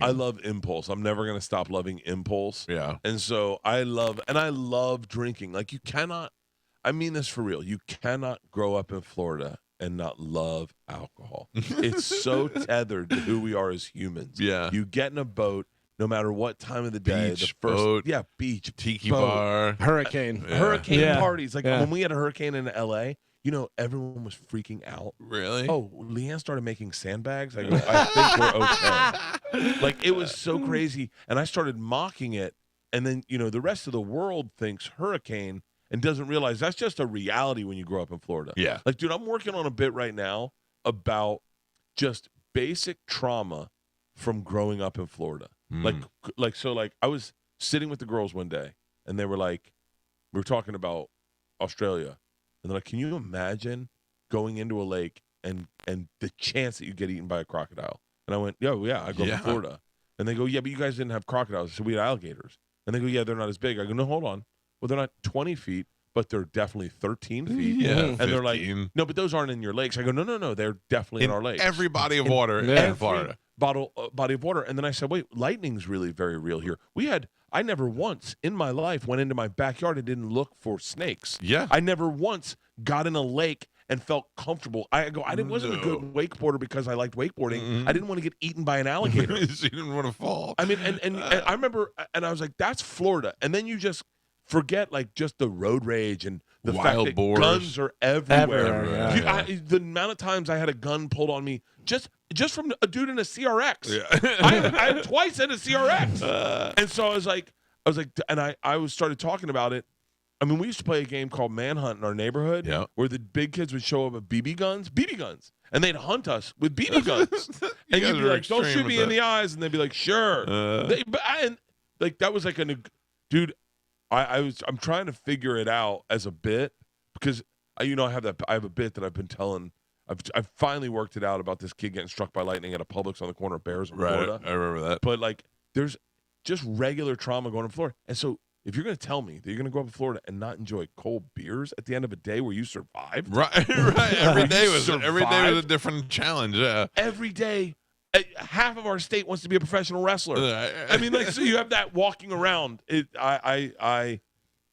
I love impulse. I'm never gonna stop loving impulse. Yeah. And so I love drinking. Like you cannot. I mean this for real. You cannot grow up in Florida and not love alcohol. It's so tethered to who we are as humans. Yeah. You get in a boat, no matter what time of the day. Beach, the first, boat, beach, tiki boat, bar, hurricane, parties. Like when we had a hurricane in L.A., everyone was freaking out. Really? Oh, Leanne started making sandbags. I go, I think we're okay. Like it was so crazy, and I started mocking it, and then the rest of the world thinks hurricane and doesn't realize that's just a reality when you grow up in Florida. Yeah. Like, dude, I'm working on a bit right now about just basic trauma from growing up in Florida. Like I was sitting with the girls one day, and they were like, we were talking about Australia, and they're like, can you imagine going into a lake and the chance that you get eaten by a crocodile? And I went, yeah, I grew up in Florida. And they go, yeah, but you guys didn't have crocodiles, so we had alligators. And they go, yeah, they're not as big. I go, no, hold on. Well, they're not 20 feet, but they're definitely 13 feet. Yeah, and 15. they're like, no, but those aren't in your lakes. I go, no, they're definitely in our lakes. Every body of water in Florida. Body of water. And then I said, wait, lightning's really very real here. I never once in my life went into my backyard and didn't look for snakes. Yeah. I never once got in a lake and felt comfortable. I wasn't a good wakeboarder because I liked wakeboarding. Mm-hmm. I didn't want to get eaten by an alligator. You didn't want to fall. I mean, and I remember, and I was like, that's Florida. And then you just forget like just the road rage and the Wild fact that boars. guns are everywhere. Yeah. The amount of times I had a gun pulled on me just from a dude in a CRX. Yeah. I twice in a CRX. And so I was like, and I started talking about it. I mean, we used to play a game called Manhunt in our neighborhood where the big kids would show up with BB guns, and they'd hunt us with BB guns. And you'd be like, don't shoot me in the eyes. And they'd be like, sure. That was like dude, I'm trying to figure it out as a bit because, I have a bit that I've been telling. I've finally worked it out about this kid getting struck by lightning at a Publix on the corner of Bears in Florida. I remember that. But like, there's just regular trauma going to Florida. And so if you're going to tell me that you're going to go up to Florida and not enjoy cold beers at the end of a day where you survived, right. Every day was a different challenge. Yeah. Every day, half of our state wants to be a professional wrestler. I mean, like, so you have that walking around. I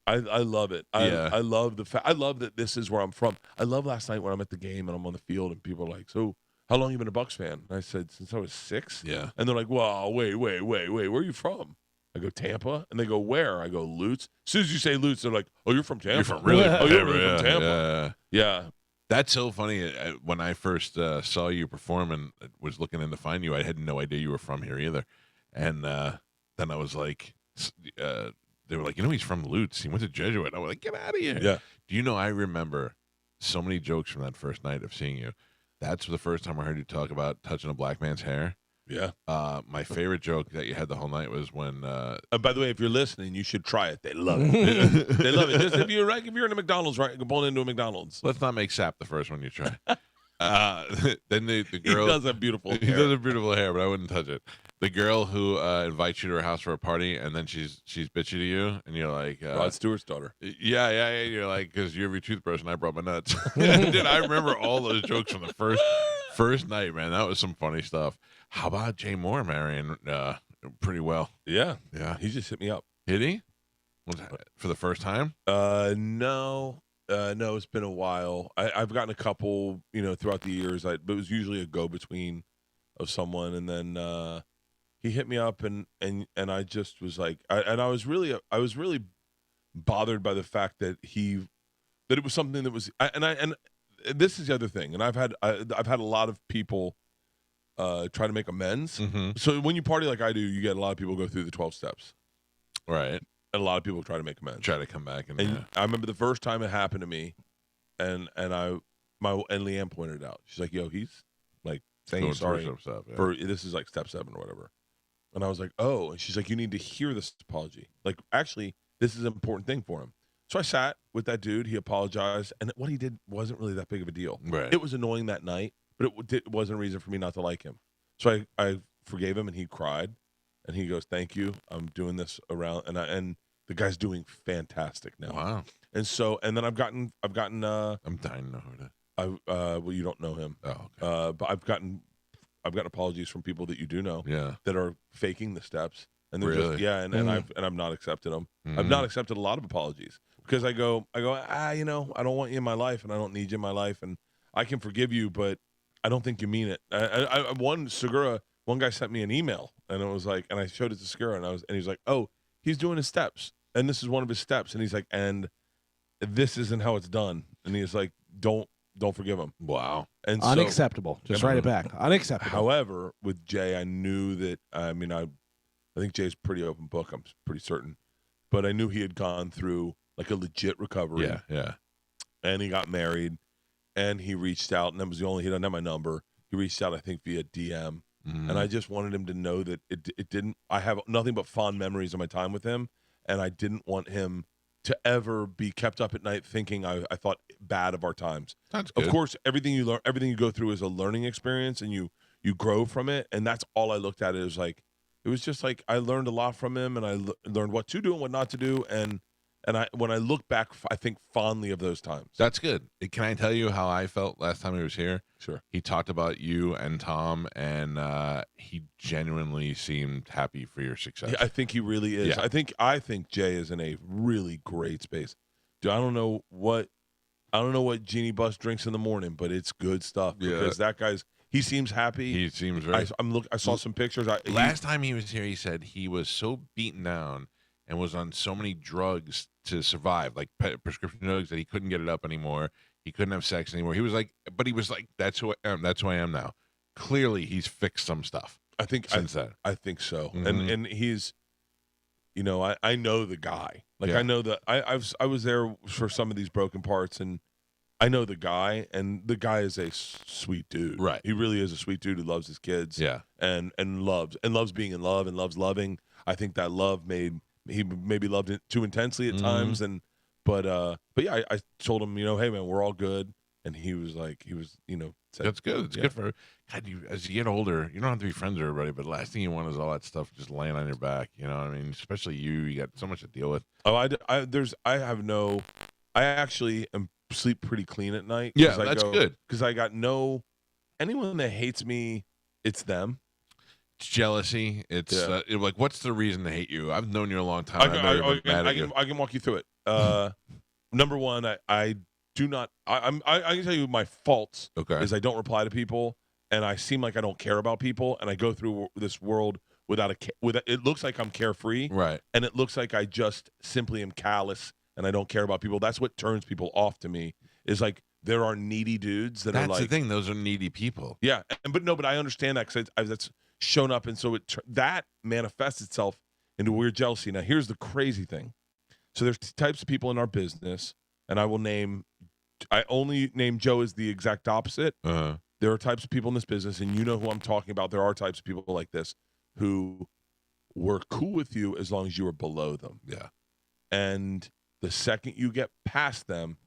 love it. I love the fact. I love that this is where I'm from. I love last night when I'm at the game and I'm on the field and people are like, "So, how long you been a Bucks fan?" And I said, "Since I was 6." Yeah. And they're like, "Well, wait. Where are you from?" I go, "Tampa." And they go, "Where?" I go, "Lutz." As soon as you say Lutz, they're like, "Oh, you're from Tampa." You're from really Tampa. Yeah. Yeah. That's so funny. When I first saw you perform and was looking in to find you, I had no idea you were from here either. And then I was like, they were like, he's from Lutz. He went to Jesuit. I was like, get out of here. Yeah. Do you know, I remember so many jokes from that first night of seeing you. That's the first time I heard you talk about touching a black man's hair. Yeah. My favorite joke that you had the whole night was when. By the way, if you're listening, you should try it. They love it. They love it. Just if you're in a McDonald's, right? Go pull into a McDonald's. Let's not make sap the first one you try. Then the girl. He does have beautiful hair. He does have beautiful hair, but I wouldn't touch it. The girl who invites you to her house for a party, and then she's bitchy to you, and you're like, Rod Stewart's daughter. Yeah. You're like, because you're every toothbrush, and I brought my nuts. Dude, I remember all those jokes from the first night, man. That was some funny stuff. How about Jay Moore marrying pretty well? Yeah. He just hit me up. Did he? For the first time? No, it's been a while. I've gotten a couple, throughout the years. But it was usually a go-between of someone, and then he hit me up, and I just was like, I was really bothered by the fact that it was something that was, and this is the other thing, and I've had a lot of people try to make amends. Mm-hmm. So when you party like I do, you get a lot of people go through the 12 steps, right? And a lot of people try to make amends, try to come back, and I remember the first time it happened to me, and Leanne pointed it out. She's like, "Yo, he's like saying sorry for this is like step 7 or whatever." And I was like, "Oh," and she's like, "You need to hear this apology. Like, actually, this is an important thing for him." So I sat with that dude. He apologized, and what he did wasn't really that big of a deal. Right. It was annoying that night, but it wasn't a reason for me not to like him. So I forgave him, and he cried, and he goes, "Thank you. I'm doing this around," and the guy's doing fantastic now. Wow. And so, and then I've gotten. I'm dying to know who it is. Well, you don't know him. Oh, okay. But I've gotten gotten apologies from people that you do know Yeah. that are faking the steps, and they're Really? just and I've not accepted them. I've not accepted a lot of apologies because I go I don't want you in my life, and I don't need you in my life, and I can forgive you, but I don't think you mean it. One guy sent me an email, and it was like, and I showed it to Segura, and he's like, oh, he's doing his steps, and this is one of his steps, and he's like, and this isn't how it's done, and he's like, don't forgive him. Wow. And unacceptable. Just write it back. Unacceptable. However, with Jay, I knew that. I think Jay's a pretty open book. I'm pretty certain, but I knew he had gone through like a legit recovery. Yeah. And he got married, and he reached out, and that was he doesn't have my number. He reached out, I think, via DM. And I just wanted him to know that it didn't. I have nothing but fond memories of my time with him, and I didn't want him to ever be kept up at night thinking I thought bad of our times. That's good. Of course, everything you learn, everything you go through is a learning experience, and you grow from it. And that's all I looked at. It was just like I learned a lot from him, and I learned what to do and what not to do. And when I look back, I think fondly of those times. That's good. Can I tell you how I felt last time he was here? Sure. He talked about you and Tom, and he genuinely seemed happy for your success. I think he really is. Yeah. I think Jay is in a really great space. Dude, I don't know what Jeannie Buss drinks in the morning, but it's good stuff. Because that he seems happy. He seems very. I saw some pictures. Last time he was here, he said he was so beaten down and was on so many drugs to survive, like prescription drugs, that he couldn't get it up anymore. He couldn't have sex anymore. He was like, that's who I am. That's who I am now. Clearly, he's fixed some stuff. I think since then. I think so. And he's, I know the guy. Like I know that I was there for some of these broken parts, and I know the guy, and the guy is a sweet dude. Right. He really is a sweet dude who loves his kids. Yeah. And loves being in love and loves loving. I think that love he maybe loved it too intensely at times, but yeah, I told him, hey man, we're all good, and he was said, that's good. It's good for God. As you get older, you don't have to be friends with everybody, but the last thing you want is all that stuff just laying on your back. You know what I mean? Especially you got so much to deal with. Oh, I actually sleep pretty clean at night. Yeah, that's good. Because I got anyone that hates me, it's them. It's jealousy. It's like, what's the reason to hate you? I've known you a long time. I can walk you through it. Number one, I do not. I can tell you my faults. Okay. Is I don't reply to people, and I seem like I don't care about people, and I go through this world without it looks like I'm carefree, right? And it looks like I just simply am callous and I don't care about people. That's what turns people off to me. Is like there are needy dudes that are like. That's the thing. Those are needy people. Yeah, but I understand that because that's shown up, and so that manifests itself into weird jealousy. Now, here's the crazy thing. So there's types of people in our business, and I only name Joe as the exact opposite. Uh-huh. There are types of people in this business, and you know who I'm talking about. There are types of people like this who were cool with you as long as you were below them. Yeah. And the second you get past them,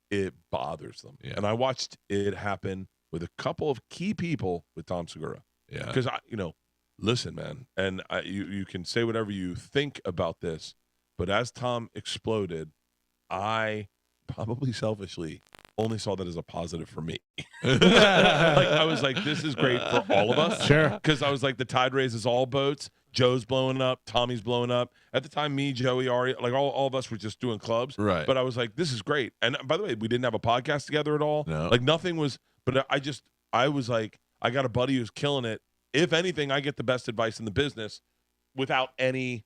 it bothers them. Yeah. And I watched it happen with a couple of key people with Tom Segura. Yeah. Because listen, man, and you can say whatever you think about this, but as Tom exploded, I probably selfishly only saw that as a positive for me. Like I was like, this is great for all of us. Sure. Because I was like, the tide raises all boats. Joe's blowing up. Tommy's blowing up. At the time, me, Joey, Ari, like all of us were just doing clubs. Right. But I was like, this is great. And by the way, we didn't have a podcast together at all. No. Like nothing was, but I was like, I got a buddy who's killing it. If anything, I get the best advice in the business without Tom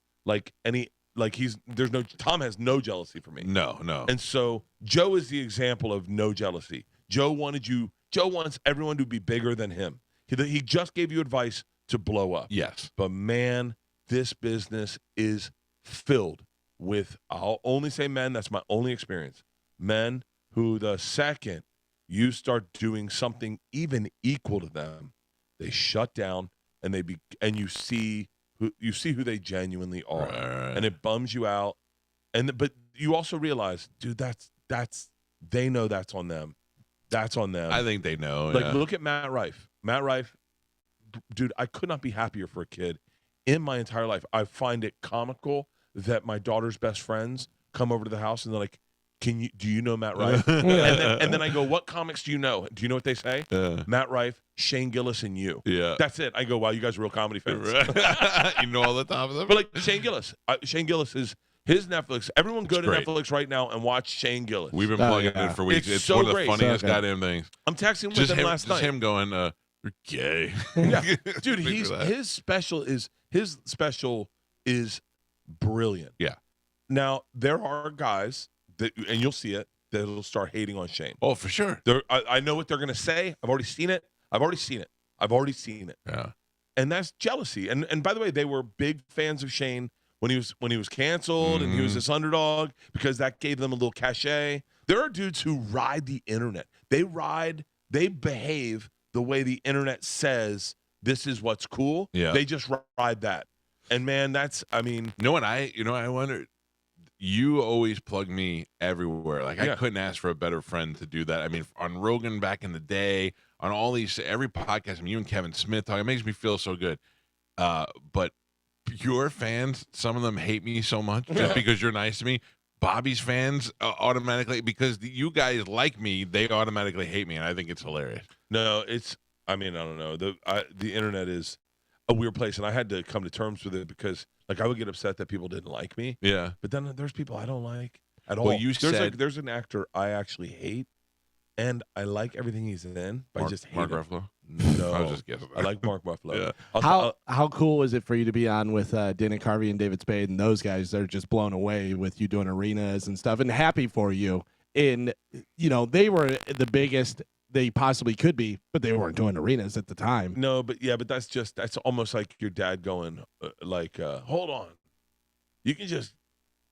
has no jealousy for me. No. And so Joe is the example of no jealousy. Joe wants everyone to be bigger than him. He just gave you advice to blow up. Yes. But man, this business is filled with, I'll only say men, that's my only experience. Men who the second you start doing something even equal to them, they shut down and you see who they genuinely are. Right. And it bums you out. But you also realize, dude, they know that's on them. That's on them. I think they know. Like, look at Matt Rife. Matt Rife, dude, I could not be happier for a kid in my entire life. I find it comical that my daughter's best friends come over to the house and they're like, do you know Matt Rife? and then I go, what comics do you know? Do you know what they say? Matt Rife, Shane Gillis, and you. Yeah. That's it. I go, wow, you guys are real comedy fans. You know all the top of them? But like Shane Gillis is his Netflix. Everyone go to Netflix right now and watch Shane Gillis. We've been plugging it for weeks. It's so one of the great. funniest goddamn things. I'm texting with him last night. Just him going, you're gay. Yeah. Dude, his special is brilliant. Yeah. Now, there are guys that, and you'll see it, that'll start hating on Shane. Oh, for sure. I know what they're going to say. I've already seen it. Yeah. And that's jealousy. And by the way, they were big fans of Shane when he was canceled and he was this underdog because that gave them a little cachet. There are dudes who ride the internet. They behave the way the internet says this is what's cool. Yeah. They just ride that. And man, I wonder, you always plug me everywhere. Like I couldn't ask for a better friend to do that. I mean, on Rogan back in the day, on every podcast, I mean, you and Kevin Smith talk, it makes me feel so good. But your fans, some of them hate me so much just because you're nice to me. Bobby's fans automatically, because you guys like me, they automatically hate me, and I think it's hilarious. No, I don't know. The internet is a weird place, and I had to come to terms with it because, like, I would get upset that people didn't like me. Yeah. But then there's people I don't like at all. Well, there's an actor I actually hate, and I like everything he's in, but I just hate Mark him. Ruffalo? No. I was just guessing. I like Mark Ruffalo. Yeah. How cool is it for you to be on with Dana Carvey and David Spade and those guys? They're just blown away with you doing arenas and stuff, and happy for you. And, they were the biggest they possibly could be, but they weren't doing arenas at the time. No, but that's almost like your dad going, hold on. You can just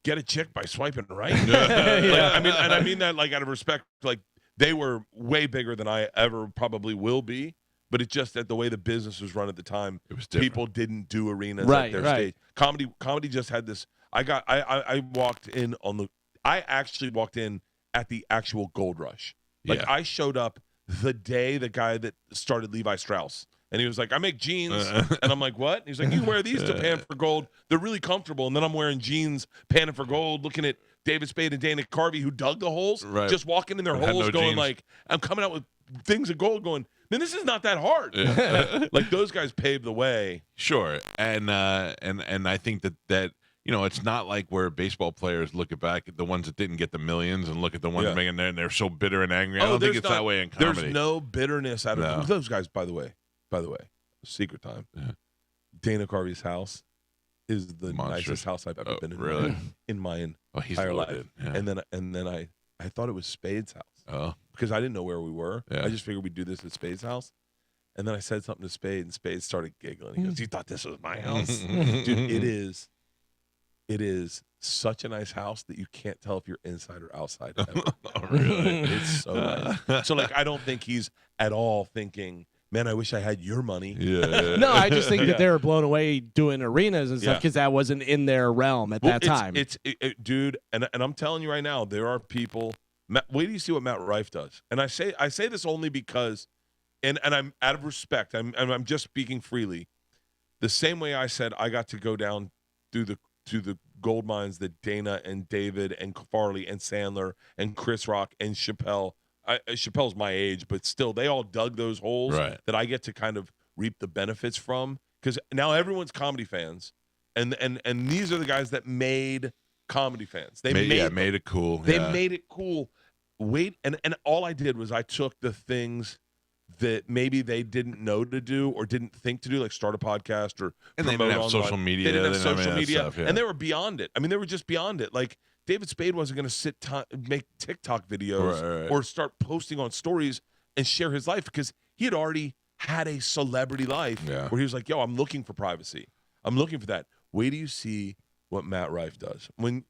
get a chick by swiping right. I mean that like out of respect, like they were way bigger than I ever probably will be, but it's just that the way the business was run at the time, it was different. People didn't do arenas at their stage. Comedy just had this. I actually walked in at the actual gold rush. Like I showed up the day the guy that started Levi Strauss. And he was like, I make jeans. And I'm like, what? And he's like, you wear these to Pan for Gold. They're really comfortable. And then I'm wearing jeans, panning for gold, looking at David Spade and Dana Carvey, who dug the holes, just walking in their holes going jeans. Like, I'm coming out with things of gold going, man, this is not that hard. Like, those guys paved the way. Sure. And I think that it's not like where baseball players look back at the ones that didn't get the millions and look at the ones making there and they're so bitter and angry. I don't think it's that way in comedy. There's no bitterness out of those guys, by the way, secret time. Yeah. Dana Carvey's house is the nicest house I've ever been in. In my entire life. Yeah. And then I thought it was Spade's house. Oh. Because I didn't know where we were. Yeah. I just figured we'd do this at Spade's house. And then I said something to Spade, and Spade started giggling. He goes, "You thought this was my house?" Dude, it is such a nice house that you can't tell if you're inside or outside ever. Oh, really? It's so nice. So, like, I don't think he's at all thinking, man, I wish I had your money. Yeah. No, I just think that they were blown away doing arenas and stuff because that wasn't in their realm at that time. Dude, and I'm telling you right now, there are people. Wait till you see what Matt Rife does. And I say this only because, and I'm out of respect. I'm just speaking freely. The same way I said I got to go down to the gold mines that Dana and David and Farley and Sandler and Chris Rock and Chappelle. Chappelle's my age, but still, they all dug those holes that I get to kind of reap the benefits from. Because now everyone's comedy fans, and these are the guys that made comedy fans. They made it cool. They made it cool. And all I did was I took the things that maybe they didn't know to do or didn't think to do, like start a podcast or and they didn't have social media. They didn't have social media, stuff, and they were beyond it. I mean, they were just beyond it. Like David Spade wasn't going to make TikTok videos or start posting on stories and share his life because he had already had a celebrity life where he was like, "Yo, I'm looking for privacy. I'm looking for that." Wait till you see what Matt Rife does. When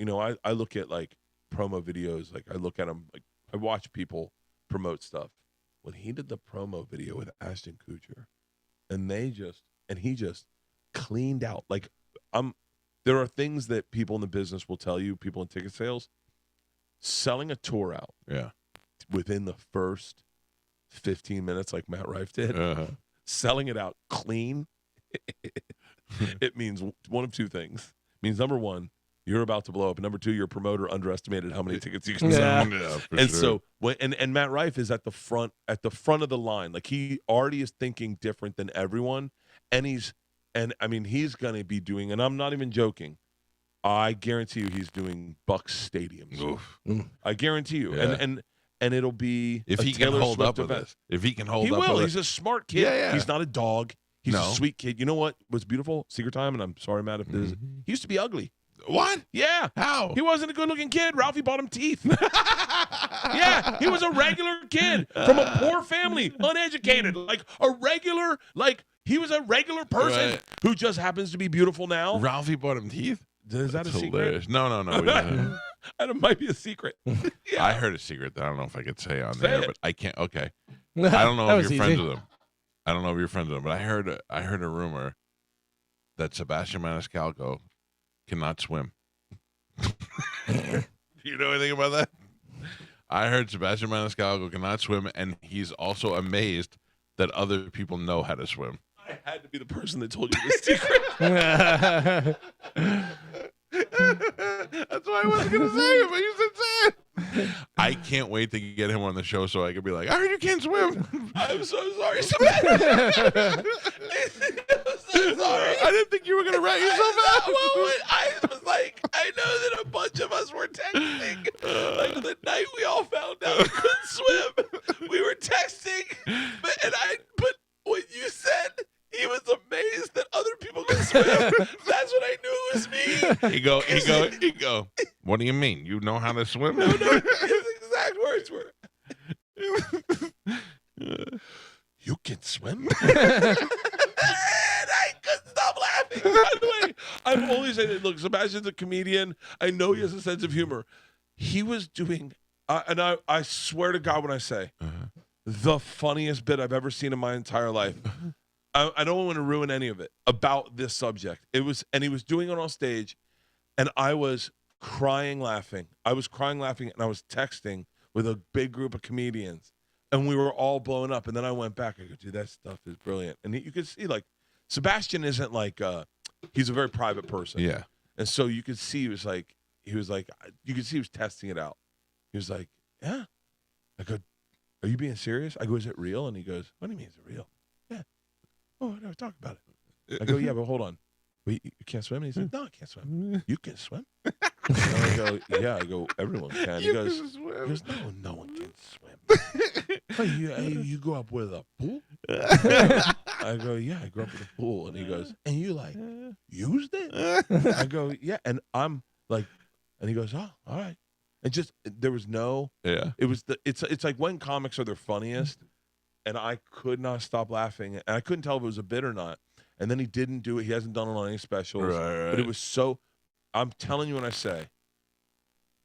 I look at like promo videos, like I look at them, like I watch people promote stuff. When he did the promo video with Ashton Kutcher, and he just cleaned out. Like there are things that people in the business will tell you, people in ticket sales, selling a tour out. Yeah. Within the first 15 minutes, like Matt Rife did, selling it out clean. It means one of two things. It means number one, you're about to blow up. Number 2, your promoter underestimated how many tickets you can sell. Yeah, for And sure. so and Matt Rife is at the front of the line. Like he already is thinking different than everyone, and he's going to be doing, and I'm not even joking. I guarantee you he's doing Bucks stadiums. Oof. I guarantee you. Yeah. And it'll be If a he can Taylor hold Swift up with event. this. If he can hold He up will. with He's it. a smart kid. Yeah, yeah. He's not a dog. He's a No. sweet kid. You know what was beautiful? Secret time, and I'm sorry, Matt, if this is. He used to be ugly. What? Yeah. How? He wasn't a good-looking kid. Ralphie bought him teeth. Yeah, he was a regular kid from a poor family, uneducated, like a regular, like he was a regular person Right. who just happens to be beautiful now. Ralphie bought him teeth? Is that That's a secret? hilarious. No. We didn't. It might be a secret. Yeah. I heard a secret that I don't know if I could say on Say there, it. but I can't. Okay. I don't know That if was you're friends easy. with him. I don't know if you're friends with him, but I heard a rumor that Sebastian Maniscalco cannot swim. Do you know anything about that? I heard Sebastian Maniscalco cannot swim, and he's also amazed that other people know how to swim. I had to be the person that told you this secret. That's why I wasn't going to say it, but you said say it. I can't wait to get him on the show so I can be like, I heard you can't swim. I'm so sorry, Sebastian. I'm so sorry. I didn't think you were going to rat yourself out. I was like, I know that a bunch of us were texting. Like the night we all found out we couldn't swim, we were texting. But when you said he was amazed that other people could swim, that's when I knew it was me. He go. What do you mean? You know how to swim? No, his exact words were, you can swim? And I couldn't stop laughing. By the way, I'm only saying that, look, Sebastian's a comedian. I know he has a sense of humor. He was doing, and I swear to God when I say, the funniest bit I've ever seen in my entire life. I don't want to ruin any of it about this subject. He was doing it on stage, and I was crying laughing. I was crying laughing, and I was texting with a big group of comedians, and we were all blowing up. And then I went back. I go, dude, that stuff is brilliant. And you could see, like, Sebastian isn't like he's a very private person. Yeah. And so you could see he was like you could see he was testing it out. He was like, yeah. I go, are you being serious? I go, is it real? And he goes, what do you mean is it real? Yeah. Oh, I never talked about it. I go, yeah, but hold on. Wait, you can't swim? And he said, no, I can't swim. You can swim? And I go, yeah. I go, everyone can. He goes, no one can swim. Oh, you grew up with a pool? I go, yeah, I grew up with a pool. And he goes, and you like used it? I go, yeah. And I'm like, and he goes, oh, all right. And just there was no, it was it's like when comics are their funniest, and I could not stop laughing, and I couldn't tell if it was a bit or not. And then he didn't do it. He hasn't done it on any specials. Right. But it was so. I'm telling you when I say,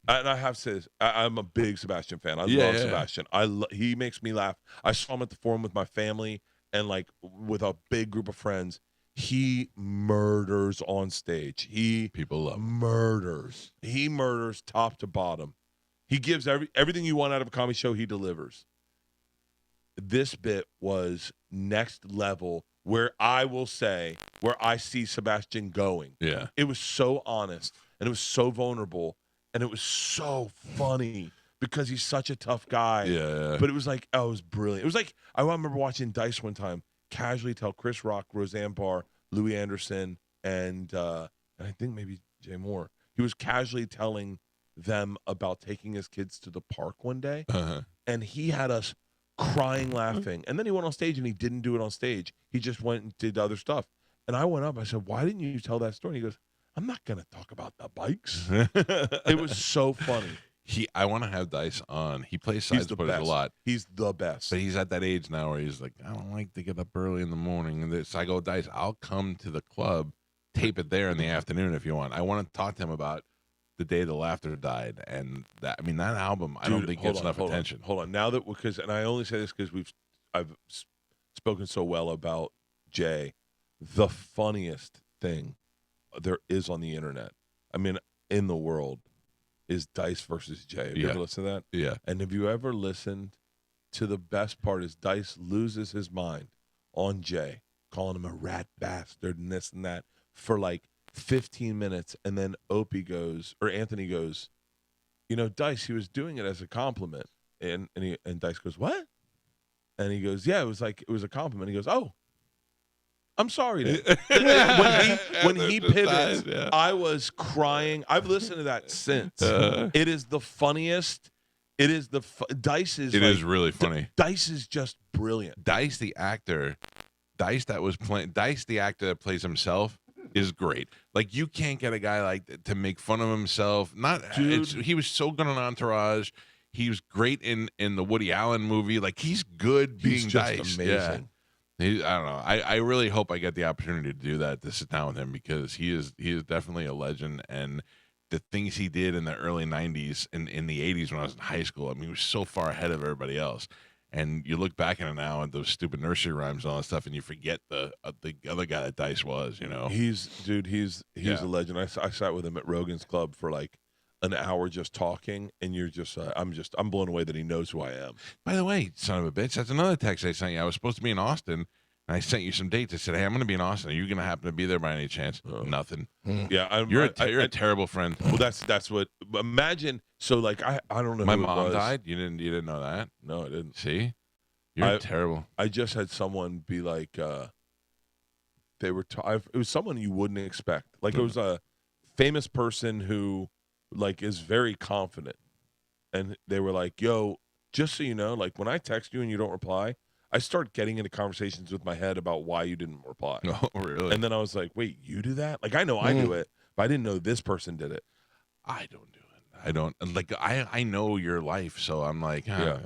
and I have to say this, I'm a big Sebastian fan. I love Sebastian. He makes me laugh. I saw him at the Forum with my family and like with a big group of friends. He murders on stage. People love him. Murders. He murders top to bottom. He gives everything you want out of a comedy show. He delivers. This bit was next level. Where I will say, where I see Sebastian going. Yeah. It was so honest, and it was so vulnerable, and it was so funny because he's such a tough guy. Yeah. But it was like, oh, it was brilliant. It was like, I remember watching Dice one time, casually tell Chris Rock, Roseanne Barr, Louis Anderson, and I think maybe Jay Moore. He was casually telling them about taking his kids to the park one day, and he had us crying, laughing. And then he went on stage, and he didn't do it on stage. He just went and did other stuff. And I went up. I said, why didn't you tell that story? And he goes, I'm not going to talk about the bikes. It was so funny. I want to have Dice on. He plays side splitters a lot. He's the best. But he's at that age now where he's like, I don't like to get up early in the morning. And so I go, Dice, I'll come to the club, tape it there in the afternoon if you want. I want to talk to him about The Day the Laughter Died, and that album, I don't think gets enough attention. Hold on, now that and I only say this because I've spoken so well about Jay. The funniest thing there is on the internet, I mean, in the world, is Dice versus Jay. Have you ever listened to that? Yeah. And have you ever listened to the best part is Dice loses his mind on Jay, calling him a rat bastard and this and that for like 15 minutes, and then Anthony goes, Dice, he was doing it as a compliment. And Dice goes, what? And he goes, yeah, it was a compliment. He goes, oh, I'm sorry. When he pivots, I was crying. I've listened to that since. It is the funniest. It is Dice is. It is really funny. Dice is just brilliant. Dice the actor, Dice the actor that plays himself is great. Like, you can't get a guy like to make fun of himself. He was so good on Entourage. He was great in the Woody Allen movie. Like, he's good being he's just Dice. amazing. Yeah. I don't know. I really hope I get the opportunity to do that, to sit down with him, because he is definitely a legend. And the things he did in the early 90s and in the 80s when I was in high school, I mean, he was so far ahead of everybody else. And you look back at it now and those stupid nursery rhymes and all that stuff, and you forget the other guy that Dice was, He's a legend. I sat with him at Rogan's Club for like an hour just talking, and you're just I'm blown away that he knows who I am. By the way, son of a bitch, that's another text I sent you. I was supposed to be in Austin, and I sent you some dates. I said, hey, I'm going to be in Austin. Are you going to happen to be there by any chance? Nothing. Yeah, you're a terrible friend. Well, that's what. Imagine. So like I don't know. My who mom it was. died. You didn't know that? No, I didn't. See, you're terrible. I just had someone be like, they were. It was someone you wouldn't expect. Like it was a famous person who like is very confident, and they were like, "Yo, just so you know, like when I text you and you don't reply, I start getting into conversations with my head about why you didn't reply." Oh, really? And then I was like, "Wait, you do that?" Like I know I do it, but I didn't know this person did it. I don't do it. I don't like. I know your life, so I'm like, yeah.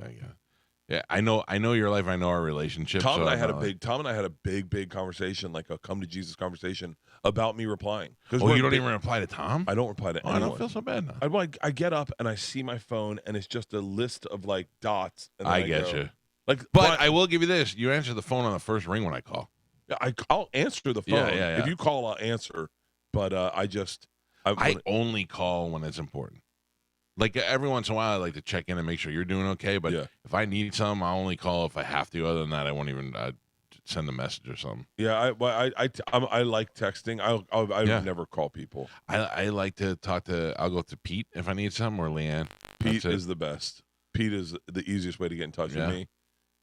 I know your life. I know our relationship. Tom and I had a big conversation, like a come to Jesus conversation about me replying. Oh, you don't even reply to Tom? I don't reply to anyone. I don't feel so bad now. I get up and I see my phone and it's just a list of like dots. And I get you. Like, but I will give you this: you answer the phone on the first ring when I call. I'll answer the phone. Yeah. If you call, I'll answer. But I only call when it's important. Like every once in a while, I like to check in and make sure you're doing okay. But if I need something, I'll only call if I have to. Other than that, I won't even send a message or something. Yeah, I like texting. I never call people. I like to talk to. I'll go to Pete if I need something, or Leanne. Pete is the best. Pete is the easiest way to get in touch with me.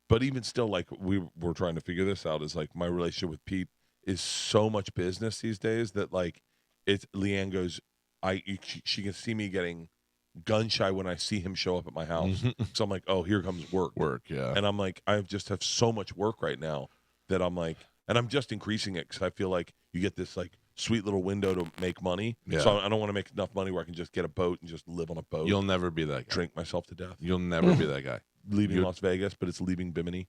But even still, like we're trying to figure this out. Is like my relationship with Pete is so much business these days that like Leanne goes, she can see me getting gun shy when I see him show up at my house. So I'm like, oh, here comes work. Yeah. And I'm like, I just have so much work right now that I'm like, and I'm just increasing it because I feel like you get this like sweet little window to make money. Yeah. So I don't want to make enough money where I can just get a boat and just live on a boat. You'll never be that guy. Drink myself to death. You'll never be that guy. Leaving Las Vegas, but it's leaving Bimini.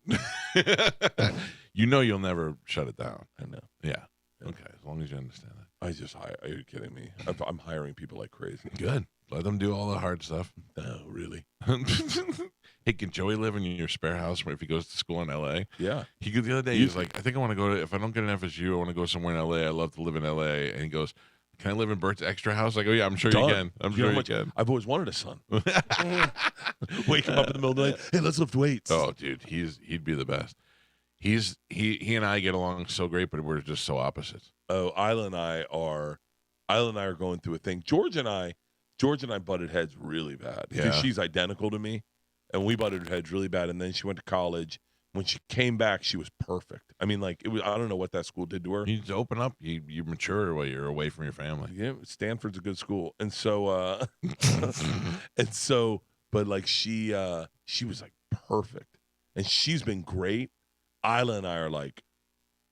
You'll never shut it down. I know. Yeah. Okay, as long as you understand that. I just hire. Are you kidding me? I'm hiring people like crazy. Good. Let them do all the hard stuff. No, really. Hey, can Joey live in your spare house if he goes to school in L.A.? Yeah. The other day, he was like, I think I want to go to, if I don't get an FSU, I want to go somewhere in L.A. I love to live in L.A. And he goes, can I live in Bert's extra house? I go, yeah, I'm sure you can. I'm sure you can. I've always wanted a son. Wake him up in the middle of the night. Hey, let's lift weights. Oh, dude, he'd be the best. He and I get along so great, but we're just so opposites. Oh, Isla and I are going through a thing. George and I butted heads really bad because she's identical to me, and we butted heads really bad. And then she went to college. When she came back, she was perfect. I mean, like it was. I don't know what that school did to her. You need to open up. You mature while you're away from your family. Yeah, Stanford's a good school, and so but like she was like perfect, and she's been great. Isla and I are like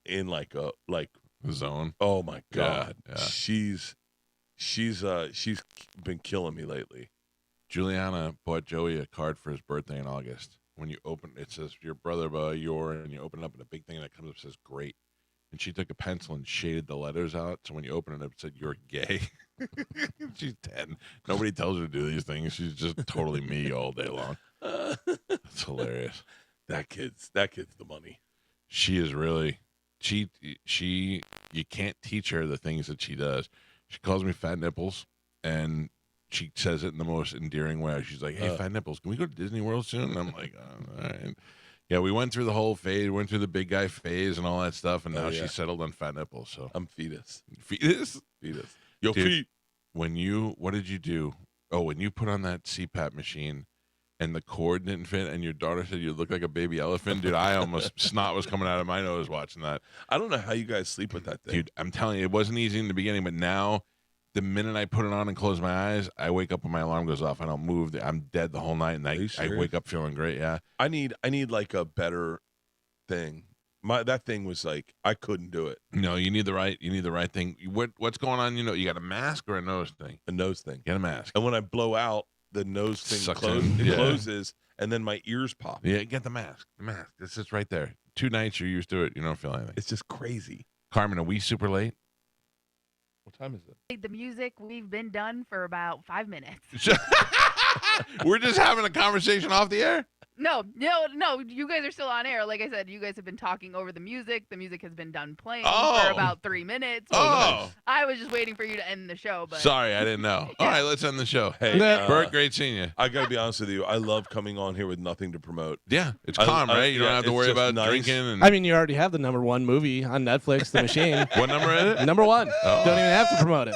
in like a zone. Oh my God, yeah. She's been killing me lately. Juliana bought Joey a card for his birthday in August. When you open it says your brother and you open it up and a big thing that comes up says great. And she took a pencil and shaded the letters out, so when you open it up it said you're gay. She's 10. Nobody tells her to do these things. She's just totally me all day long. That's hilarious. That kid's the money. She is really she you can't teach her the things that she does. She calls me fat nipples, and she says it in the most endearing way. She's like, hey, fat nipples, can we go to Disney World soon? And I'm like, all right. Yeah, we went through the whole phase, went through the big guy phase and all that stuff, and now she's settled on fat nipples. So I'm fetus. Fetus? Fetus. Yo, Dude, feet. What did you do? Oh, when you put on that CPAP machine and the cord didn't fit and your daughter said you look like a baby elephant, dude, I almost, snot was coming out of my nose watching that. I don't know how you guys sleep with that thing. Dude, I'm telling you, it wasn't easy in the beginning, but now the minute I put it on and close my eyes, I wake up when my alarm goes off. I don't move. I'm dead the whole night, and I wake up feeling great, yeah. I need like a better thing. That thing was like, I couldn't do it. No, you need the right thing. What's going on? You got a mask or a nose thing? A nose thing. Get a mask. And when I blow out, the nose thing closes, and then my ears pop. Yeah, get the mask. The mask. It's just right there. 2 nights you're used to it. You don't feel anything. It's just crazy. Carmen, are we super late? What time is it? The music, we've been done for about 5 minutes. We're just having a conversation off the air? No, you guys are still on air. Like I said, you guys have been talking over the music. The music has been done playing for about 3 minutes. Oh. I was just waiting for you to end the show. But Sorry, I didn't know. All right, let's end the show. Hey, Bert, great seeing you. I got to be honest with you. I love coming on here with nothing to promote. Yeah, it's calm, right? You don't have to worry about drinking. And... I mean, you already have the #1 movie on Netflix, The Machine. What number is it? #1. Don't even have to promote it.